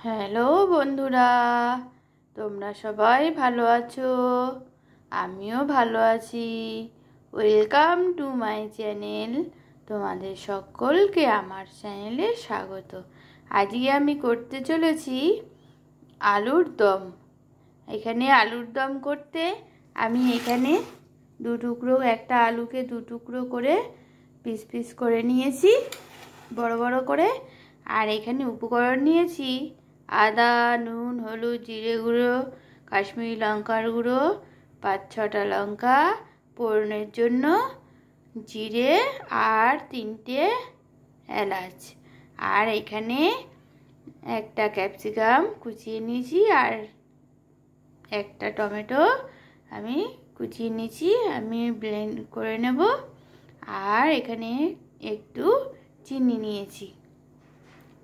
Hello বন্ধুরা, তোমরা সবাই ভালো আছো? আমিও ভালো আছি। Welcome to my channel. তোমাদের সকলকে আমার চ্যানেলে স্বাগত। আজকে আমি করতে চলেছি আলুর দম। এখানে আলুর দম করতে আমি এখানে একটা আলুকে 2 টুকরো করে পিস পিস করে নিয়েছি, বড় বড় করে। আর এখানে উপকরণ নিয়েছি আদা, নুন, হলুদ, জিরে গুঁড়ো, কাশ্মীরি লঙ্কার গুঁড়ো, 5-6টা লঙ্কা, ফোড়নের জন্য জিরে আর 3টে এলাচ। আর এখানে একটা ক্যাপসিকাম কুচিয়ে নিয়েছি আর একটা টমেটো আমি কুচিয়ে নিয়েছি, আমি ব্লেন্ড করে নেব। আর এখানে একটু চিনি নিয়েছি।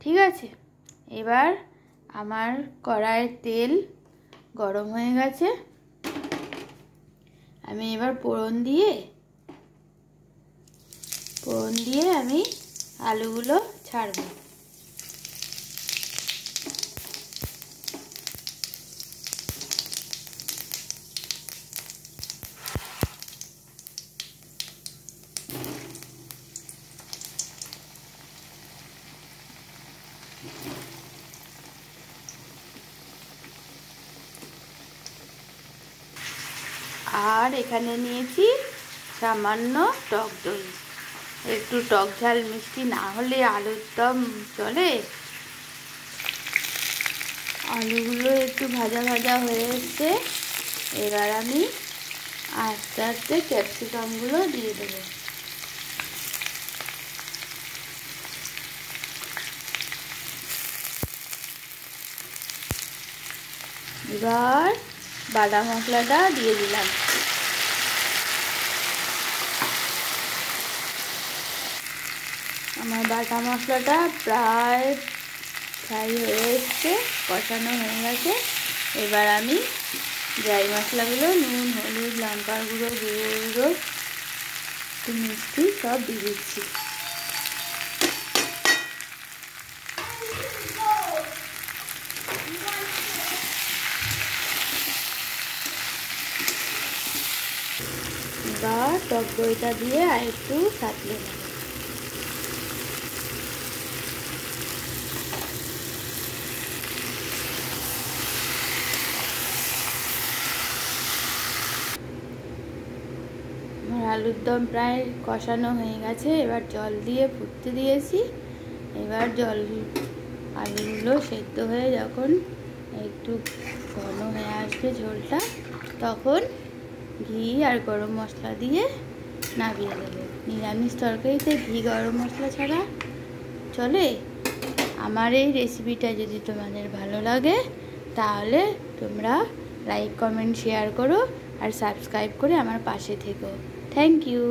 ঠিক আছে, এবার আমার কড়াইয়ের তেল গরম হয়ে গেছে। আমি এবার ফোড়ন দিয়ে আমি আলুগুলো ছাড়ব। আর এখানে নিয়েছি সামান্য টক দই। একটু টক ঝাল মিষ্টি না হলে আলুর দম চলে। আলুগুলো একটু ভাজা ভাজা হয়ে এসছে। এবার আমি আস্তে আস্তে ক্যাপসিকামগুলো দিয়ে দেবো। এবার বাটা মশলাটা দিয়ে দিলাম। আমার বাটা মশলাটা প্রায় ফ্রাই হয়ে এসছে, কষানো হয়ে গেছে। এবার আমি ড্রাই মশলাগুলো নুন, হলুদ, লঙ্কার গুঁড়ো, জিরে গুঁড়ো, একটু মিষ্টি সব দিয়ে দিচ্ছি। এবার টক দইটা দিয়ে আর একটু সাঁতলে নেব। আমার আলুর দম প্রায় কষানো হয়ে গেছে। এবার জল দিয়ে ফুটতে দিয়েছি। এবার আলুগুলো সেদ্ধ হয়ে যখন একটু ঘন হয়ে আসবে ঝোলটা, তখন ঘি আর গরম মশলা দিয়ে নামিয়ে দেবো। নিরামিষ তরকারিতে ঘি গরম মশলা ছাড়া চলে? আমার এই রেসিপিটা যদি তোমাদের ভালো লাগে তাহলে তোমরা লাইক, কমেন্ট, শেয়ার করো আর সাবস্ক্রাইব করে আমার পাশে থেকো। Thank you.